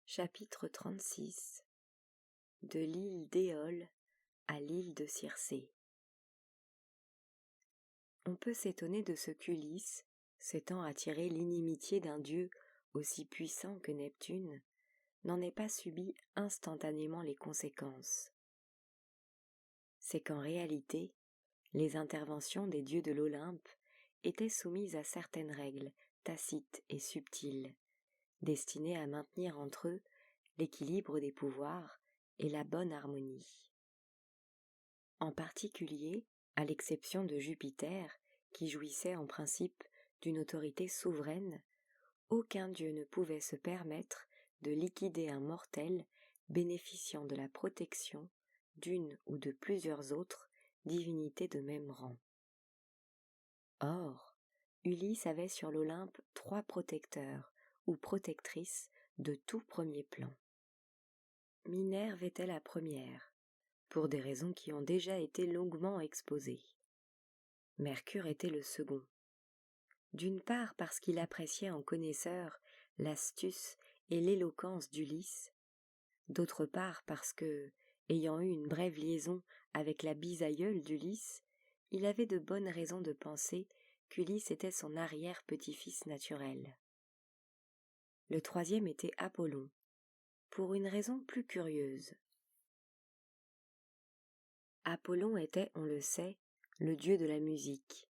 Chapitre 36. De l'île d'Éole à l'île de Circé. On peut s'étonner de ce qu'Ulysse, s'étant attiré l'inimitié d'un dieu aussi puissant que Neptune, n'en ait pas subi instantanément les conséquences. C'est qu'en réalité, les interventions des dieux de l'Olympe étaient soumises à certaines règles tacites et subtiles, destinées à maintenir entre eux l'équilibre des pouvoirs et la bonne harmonie. En particulier, à l'exception de Jupiter, qui jouissait en principe d'une autorité souveraine, aucun dieu ne pouvait se permettre de liquider un mortel bénéficiant de la protection d'une ou de plusieurs autres divinités de même rang. Or, Ulysse avait sur l'Olympe 3 protecteurs ou protectrices de tout premier plan. Minerve était la première, pour des raisons qui ont déjà été longuement exposées. Mercure était le second. D'une part parce qu'il appréciait en connaisseur l'astuce et l'éloquence d'Ulysse, d'autre part parce que, ayant eu une brève liaison avec la bisaïeule d'Ulysse, il avait de bonnes raisons de penser qu'Ulysse était son arrière-petit-fils naturel. Le troisième était Apollon, pour une raison plus curieuse. Apollon était, on le sait, le dieu de la musique.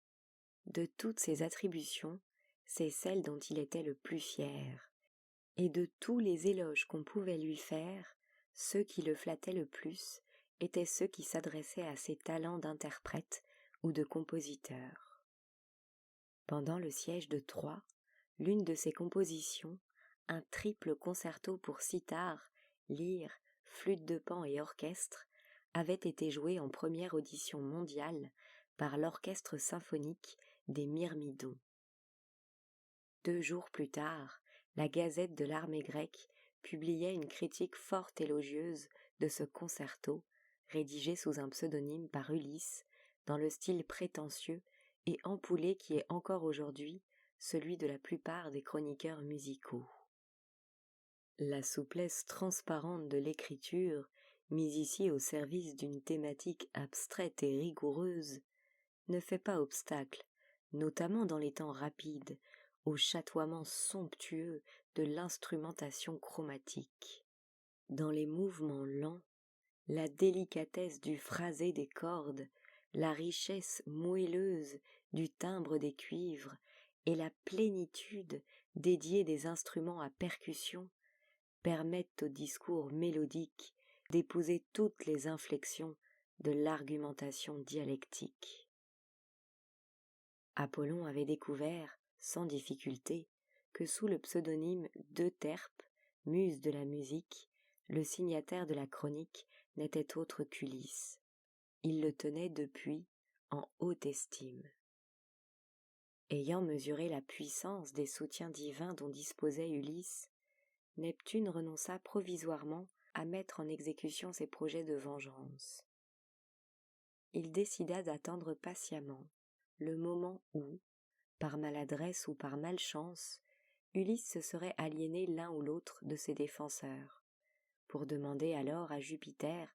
De toutes ses attributions, c'est celle dont il était le plus fier. Et de tous les éloges qu'on pouvait lui faire, ceux qui le flattaient le plus étaient ceux qui s'adressaient à ses talents d'interprète ou de compositeur. Pendant le siège de Troie, l'une de ses compositions, un triple concerto pour cithare, lyre, flûte de Pan et orchestre, avait été joué en première audition mondiale par l'orchestre symphonique des Myrmidons. 2 jours plus tard, la Gazette de l'armée grecque publiait une critique fort élogieuse de ce concerto, rédigé sous un pseudonyme par Ulysse, dans le style prétentieux et ampoulé qui est encore aujourd'hui celui de la plupart des chroniqueurs musicaux. La souplesse transparente de l'écriture, mise ici au service d'une thématique abstraite et rigoureuse, ne fait pas obstacle, notamment dans les temps rapides, au chatoiement somptueux de l'instrumentation chromatique. Dans les mouvements lents, la délicatesse du phrasé des cordes, la richesse moelleuse du timbre des cuivres et la plénitude dédiée des instruments à percussion permettent au discours mélodique d'épouser toutes les inflexions de l'argumentation dialectique. Apollon avait découvert, sans difficulté, que sous le pseudonyme d'Euterpe, muse de la musique, le signataire de la chronique n'était autre qu'Ulysse. Il le tenait depuis en haute estime. Ayant mesuré la puissance des soutiens divins dont disposait Ulysse, Neptune renonça provisoirement à mettre en exécution ses projets de vengeance. Il décida d'attendre patiemment le moment où, par maladresse ou par malchance, Ulysse se serait aliéné l'un ou l'autre de ses défenseurs, pour demander alors à Jupiter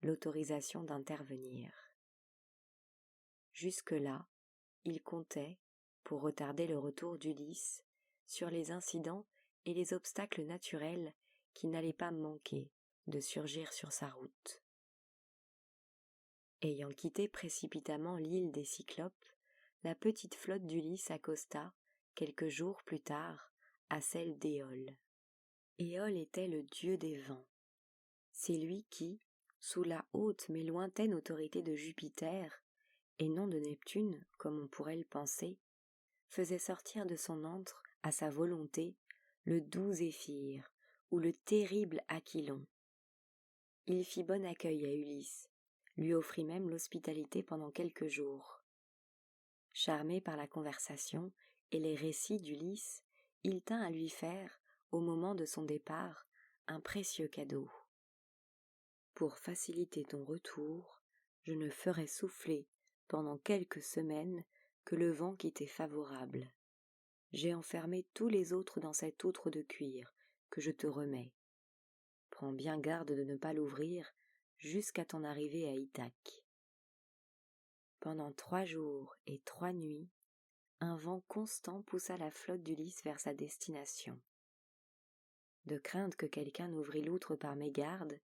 l'autorisation d'intervenir. Jusque-là, il comptait, pour retarder le retour d'Ulysse, sur les incidents et les obstacles naturels qui n'allaient pas manquer de surgir sur sa route. Ayant quitté précipitamment l'île des Cyclopes, la petite flotte d'Ulysse accosta, quelques jours plus tard, à celle d'Éole. Éole était le dieu des vents. C'est lui qui, sous la haute mais lointaine autorité de Jupiter, et non de Neptune, comme on pourrait le penser, faisait sortir de son antre, à sa volonté, le doux Zéphyr, ou le terrible Aquilon. Il fit bon accueil à Ulysse, lui offrit même l'hospitalité pendant quelques jours. Charmé par la conversation et les récits d'Ulysse, il tint à lui faire, au moment de son départ, un précieux cadeau. Pour faciliter ton retour, je ne ferai souffler pendant quelques semaines que le vent qui t'est favorable. J'ai enfermé tous les autres dans cette outre de cuir que je te remets. Prends bien garde de ne pas l'ouvrir jusqu'à ton arrivée à Ithaque. » Pendant 3 jours et 3 nuits, un vent constant poussa la flotte d'Ulysse vers sa destination. De crainte que quelqu'un n'ouvrît l'outre par mégarde,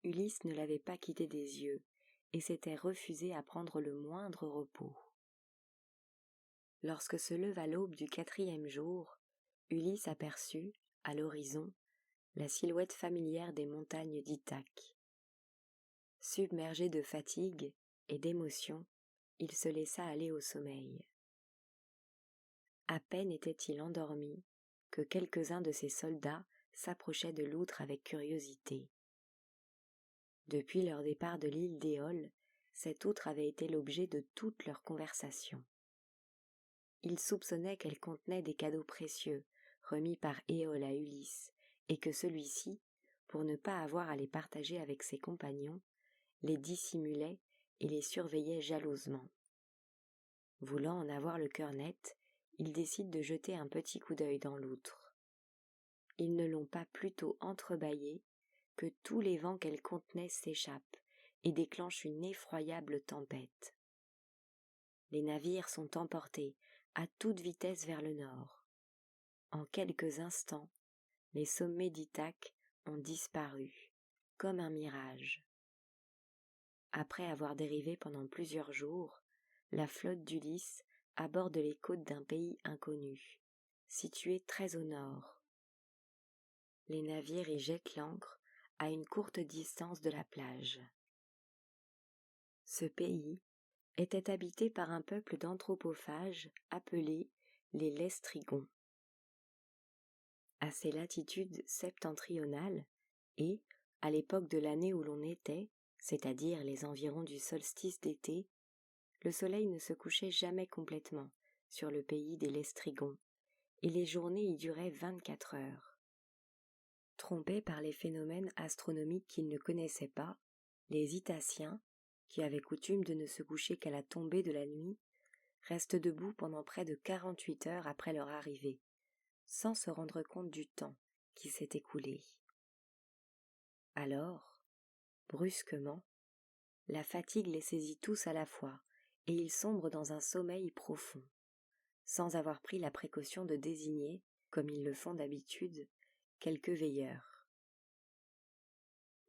Ulysse ne l'avait pas quitté des yeux et s'était refusé à prendre le moindre repos. Lorsque se leva l'aube du 4e jour, Ulysse aperçut, à l'horizon, la silhouette familière des montagnes d'Ithaque. Submergé de fatigue et d'émotion, il se laissa aller au sommeil. À peine était-il endormi que quelques-uns de ses soldats s'approchaient de l'outre avec curiosité. Depuis leur départ de l'île d'Éole, cette outre avait été l'objet de toutes leurs conversations. Ils soupçonnaient qu'elle contenait des cadeaux précieux remis par Éole à Ulysse, et que celui-ci, pour ne pas avoir à les partager avec ses compagnons, les dissimulait et les surveillait jalousement. Voulant en avoir le cœur net, ils décident de jeter un petit coup d'œil dans l'outre. Ils ne l'ont pas plutôt entrebâillée que tous les vents qu'elle contenait s'échappent et déclenchent une effroyable tempête. Les navires sont emportés à toute vitesse vers le nord. En quelques instants, les sommets d'Ithaque ont disparu, comme un mirage. Après avoir dérivé pendant plusieurs jours, la flotte d'Ulysse aborde les côtes d'un pays inconnu, situé très au nord. Les navires y jettent l'ancre à une courte distance de la plage. Ce pays était habité par un peuple d'anthropophages appelés les Lestrygons. À ces latitudes septentrionales et, à l'époque de l'année où l'on était, c'est-à-dire les environs du solstice d'été, le soleil ne se couchait jamais complètement sur le pays des Lestrygons, et les journées y duraient 24 heures. Trompés par les phénomènes astronomiques qu'ils ne connaissaient pas, les Itaciens, qui avaient coutume de ne se coucher qu'à la tombée de la nuit, restent debout pendant près de 48 heures après leur arrivée, sans se rendre compte du temps qui s'est écoulé. Alors, brusquement, la fatigue les saisit tous à la fois, et ils sombrent dans un sommeil profond, sans avoir pris la précaution de désigner, comme ils le font d'habitude, quelques veilleurs.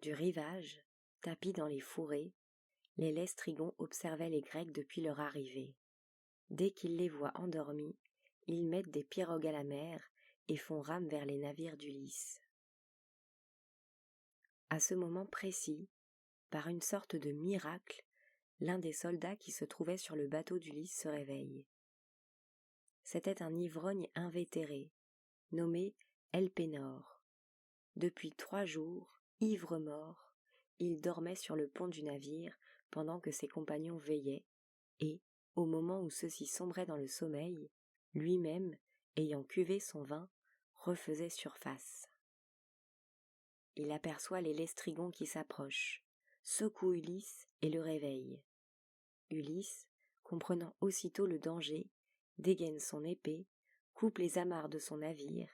Du rivage, tapis dans les fourrés, les Lestrygons observaient les Grecs depuis leur arrivée. Dès qu'ils les voient endormis, ils mettent des pirogues à la mer et font rame vers les navires d'Ulysse. À ce moment précis, par une sorte de miracle, l'un des soldats qui se trouvait sur le bateau d'Ulysse se réveille. C'était un ivrogne invétéré, nommé Elpénor. Depuis 3 jours, ivre-mort, il dormait sur le pont du navire pendant que ses compagnons veillaient, et, au moment où ceux-ci sombraient dans le sommeil, lui-même, ayant cuvé son vin, refaisait surface. Il aperçoit les Lestrygons qui s'approchent, secoue Ulysse et le réveille. Ulysse, comprenant aussitôt le danger, dégaine son épée, coupe les amarres de son navire,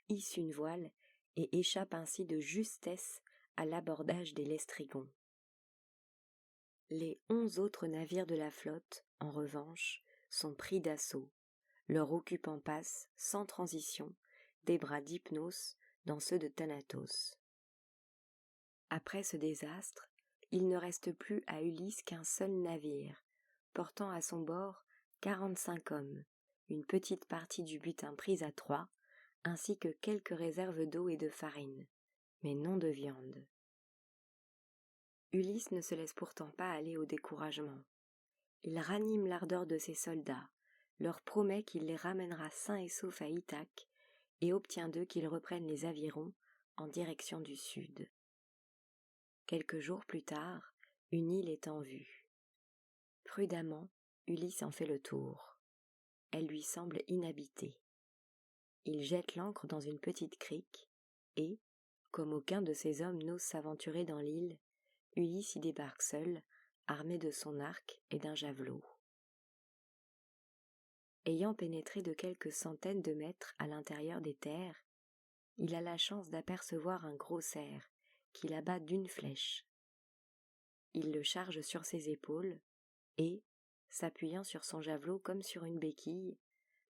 hisse une voile et échappe ainsi de justesse à l'abordage des Lestrygons. Les 11 autres navires de la flotte, en revanche, sont pris d'assaut. Leur occupant passe, sans transition, des bras d'Hypnos dans ceux de Thanatos. Après ce désastre, il ne reste plus à Ulysse qu'un seul navire, portant à son bord 45 hommes, une petite partie du butin prise à Troie, ainsi que quelques réserves d'eau et de farine, mais non de viande. Ulysse ne se laisse pourtant pas aller au découragement. Il ranime l'ardeur de ses soldats, leur promet qu'il les ramènera sains et saufs à Ithaque et obtient d'eux qu'ils reprennent les avirons en direction du sud. Quelques jours plus tard, une île est en vue. Prudemment, Ulysse en fait le tour. Elle lui semble inhabitée. Il jette l'ancre dans une petite crique et, comme aucun de ses hommes n'ose s'aventurer dans l'île, Ulysse y débarque seul, armé de son arc et d'un javelot. Ayant pénétré de quelques centaines de mètres à l'intérieur des terres, il a la chance d'apercevoir un gros cerf qu'il abat d'une flèche. Il le charge sur ses épaules et, s'appuyant sur son javelot comme sur une béquille,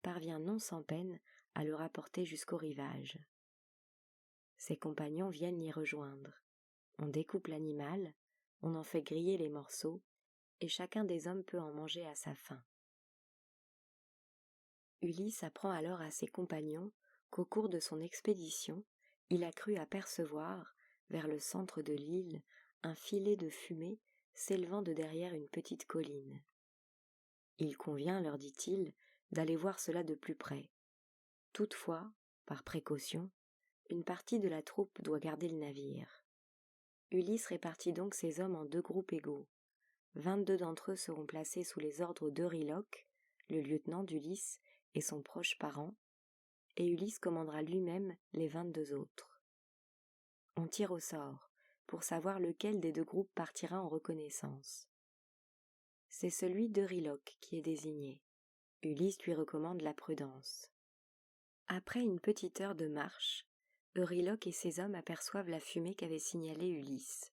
parvient non sans peine à le rapporter jusqu'au rivage. Ses compagnons viennent l'y rejoindre. On découpe l'animal, on en fait griller les morceaux, et chacun des hommes peut en manger à sa faim. Ulysse apprend alors à ses compagnons qu'au cours de son expédition, il a cru apercevoir, vers le centre de l'île, un filet de fumée s'élevant de derrière une petite colline. Il convient, leur dit-il, d'aller voir cela de plus près. Toutefois, par précaution, une partie de la troupe doit garder le navire. Ulysse répartit donc ses hommes en 2 groupes égaux. 22 d'entre eux seront placés sous les ordres d'Euryloque, le lieutenant d'Ulysse et son proche parent, et Ulysse commandera lui-même les 22 autres. On tire au sort, pour savoir lequel des 2 groupes partira en reconnaissance. C'est celui d'Euryloque qui est désigné. Ulysse lui recommande la prudence. Après une petite heure de marche, Euryloque et ses hommes aperçoivent la fumée qu'avait signalée Ulysse.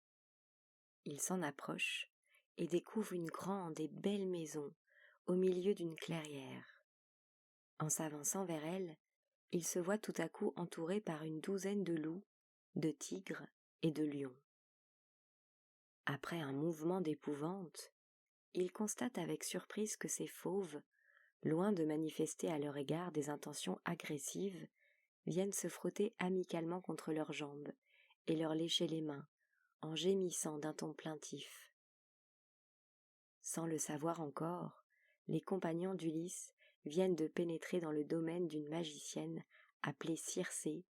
Ils s'en approchent et découvrent une grande et belle maison au milieu d'une clairière. En s'avançant vers elle, ils se voient tout à coup entourés par une 12aine de loups, de tigres et de lions. Après un mouvement d'épouvante, ils constatent avec surprise que ces fauves, loin de manifester à leur égard des intentions agressives, viennent se frotter amicalement contre leurs jambes et leur lécher les mains, en gémissant d'un ton plaintif. Sans le savoir encore, les compagnons d'Ulysse viennent de pénétrer dans le domaine d'une magicienne appelée Circé,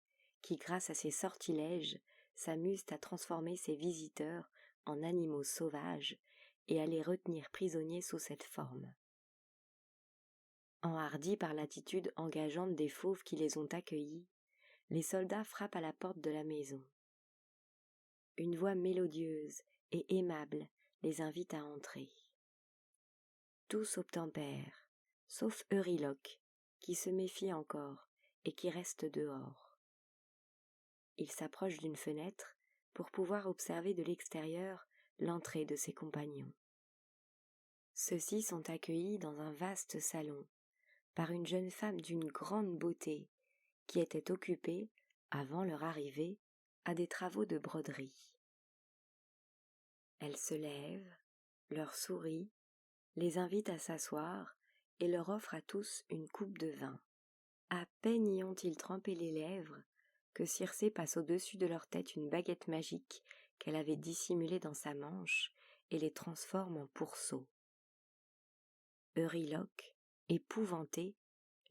qui, grâce à ses sortilèges, s'amuse à transformer ses visiteurs en animaux sauvages et à les retenir prisonniers sous cette forme. Enhardis par l'attitude engageante des fauves qui les ont accueillis, les soldats frappent à la porte de la maison. Une voix mélodieuse et aimable les invite à entrer. Tous obtempèrent, sauf Euryloque, qui se méfie encore et qui reste dehors. Il s'approche d'une fenêtre pour pouvoir observer de l'extérieur l'entrée de ses compagnons. Ceux-ci sont accueillis dans un vaste salon par une jeune femme d'une grande beauté qui était occupée, avant leur arrivée, à des travaux de broderie. Elle se lève, leur sourit, les invite à s'asseoir et leur offre à tous une coupe de vin. À peine y ont-ils trempé les lèvres que Circé passe au-dessus de leur tête une baguette magique qu'elle avait dissimulée dans sa manche et les transforme en pourceaux. Euryloque, épouvanté,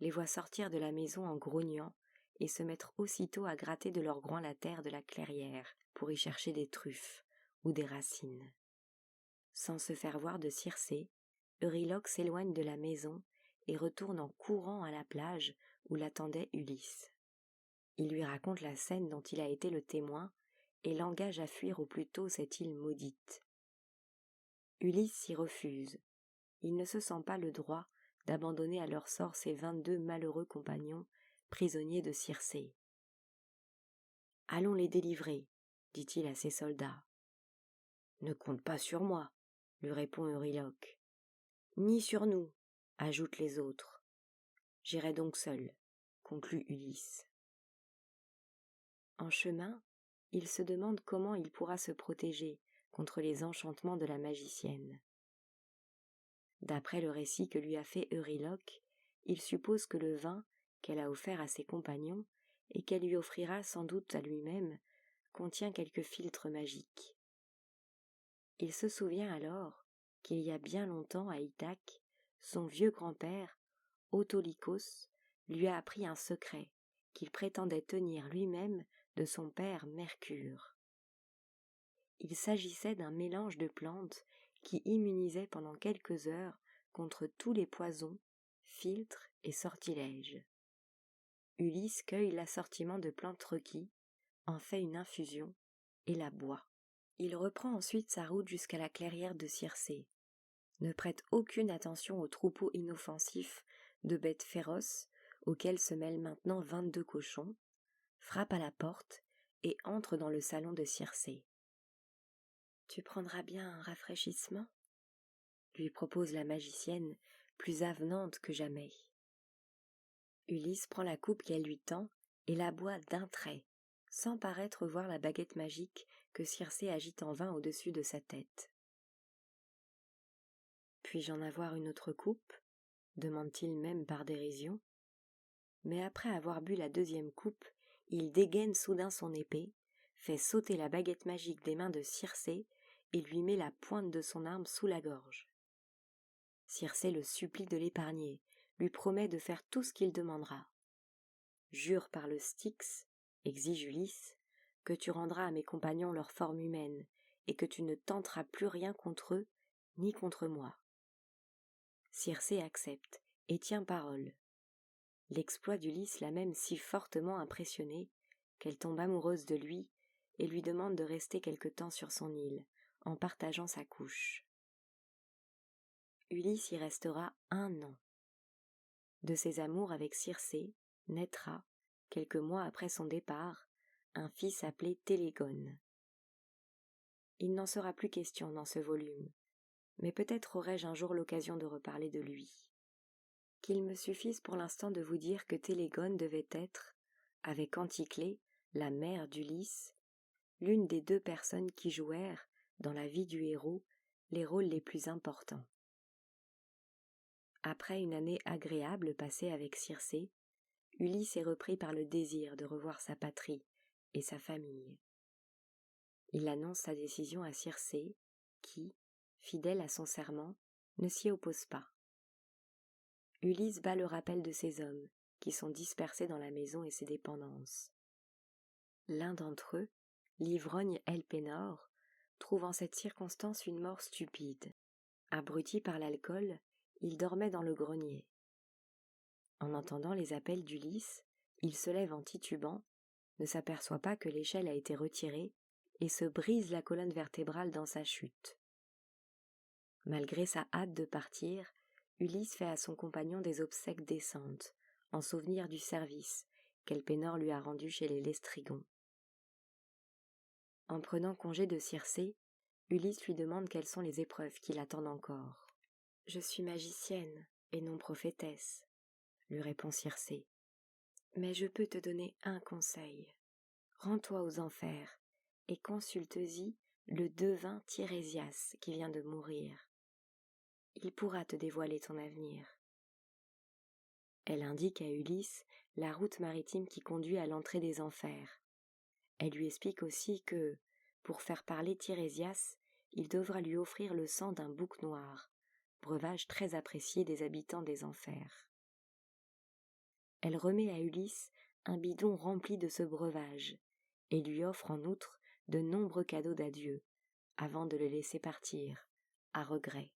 les voit sortir de la maison en grognant et se mettre aussitôt à gratter de leurs groins la terre de la clairière pour y chercher des truffes ou des racines. Sans se faire voir de Circé, Euryloque s'éloigne de la maison et retourne en courant à la plage où l'attendait Ulysse. Il lui raconte la scène dont il a été le témoin et l'engage à fuir au plus tôt cette île maudite. Ulysse s'y refuse. Il ne se sent pas le droit d'abandonner à leur sort ses 22 malheureux compagnons, prisonniers de Circé. « Allons les délivrer, » dit-il à ses soldats. « Ne compte pas sur moi, » lui répond Euryloque. « Ni sur nous, » ajoutent les autres. « J'irai donc seul, » conclut Ulysse. En chemin, il se demande comment il pourra se protéger contre les enchantements de la magicienne. D'après le récit que lui a fait Euryloque, il suppose que le vin qu'elle a offert à ses compagnons et qu'elle lui offrira sans doute à lui-même contient quelques philtres magiques. Il se souvient alors qu'il y a bien longtemps à Ithaque, son vieux grand-père, Autolycos, lui a appris un secret qu'il prétendait tenir lui-même de son père Mercure. Il s'agissait d'un mélange de plantes qui immunisait pendant quelques heures contre tous les poisons, philtres et sortilèges. Ulysse cueille l'assortiment de plantes requis, en fait une infusion et la boit. Il reprend ensuite sa route jusqu'à la clairière de Circé, ne prête aucune attention au troupeau inoffensif de bêtes féroces auxquelles se mêlent maintenant 22 cochons, frappe à la porte et entre dans le salon de Circé. « Tu prendras bien un rafraîchissement ?» lui propose la magicienne, plus avenante que jamais. Ulysse prend la coupe qu'elle lui tend et la boit d'un trait, sans paraître voir la baguette magique que Circé agite en vain au-dessus de sa tête. « Puis-je en avoir une autre coupe ?» demande-t-il même par dérision. Mais après avoir bu la deuxième coupe, il dégaine soudain son épée, fait sauter la baguette magique des mains de Circé et lui met la pointe de son arme sous la gorge. Circé le supplie de l'épargner, lui promet de faire tout ce qu'il demandera. « Jure par le Styx, exige Ulysse, que tu rendras à mes compagnons leur forme humaine et que tu ne tenteras plus rien contre eux ni contre moi. » Circé accepte et tient parole. L'exploit d'Ulysse l'a même si fortement impressionnée qu'elle tombe amoureuse de lui et lui demande de rester quelque temps sur son île, en partageant sa couche. Ulysse y restera 1 an. De ses amours avec Circé naîtra, quelques mois après son départ, un fils appelé Télégone. Il n'en sera plus question dans ce volume, mais peut-être aurai-je un jour l'occasion de reparler de lui. Qu'il me suffise pour l'instant de vous dire que Télégone devait être, avec Anticlé, la mère d'Ulysse, l'une des 2 personnes qui jouèrent, dans la vie du héros, les rôles les plus importants. Après une année agréable passée avec Circé, Ulysse est repris par le désir de revoir sa patrie et sa famille. Il annonce sa décision à Circé, qui, fidèle à son serment, ne s'y oppose pas. Ulysse bat le rappel de ses hommes, qui sont dispersés dans la maison et ses dépendances. L'un d'entre eux, l'ivrogne Elpénor, trouve en cette circonstance une mort stupide. Abruti par l'alcool, il dormait dans le grenier. En entendant les appels d'Ulysse, il se lève en titubant, ne s'aperçoit pas que l'échelle a été retirée et se brise la colonne vertébrale dans sa chute. Malgré sa hâte de partir, Ulysse fait à son compagnon des obsèques décentes, en souvenir du service qu'Elpénor lui a rendu chez les Lestrygons. En prenant congé de Circé, Ulysse lui demande quelles sont les épreuves qui l'attendent encore. « Je suis magicienne et non prophétesse, » lui répond Circé. « Mais je peux te donner un conseil. Rends-toi aux enfers et consulte-y le devin Tirésias qui vient de mourir. Il pourra te dévoiler ton avenir. » Elle indique à Ulysse la route maritime qui conduit à l'entrée des enfers. Elle lui explique aussi que, pour faire parler Tirésias, il devra lui offrir le sang d'un bouc noir, breuvage très apprécié des habitants des enfers. Elle remet à Ulysse un bidon rempli de ce breuvage, et lui offre en outre de nombreux cadeaux d'adieu, avant de le laisser partir, à regret.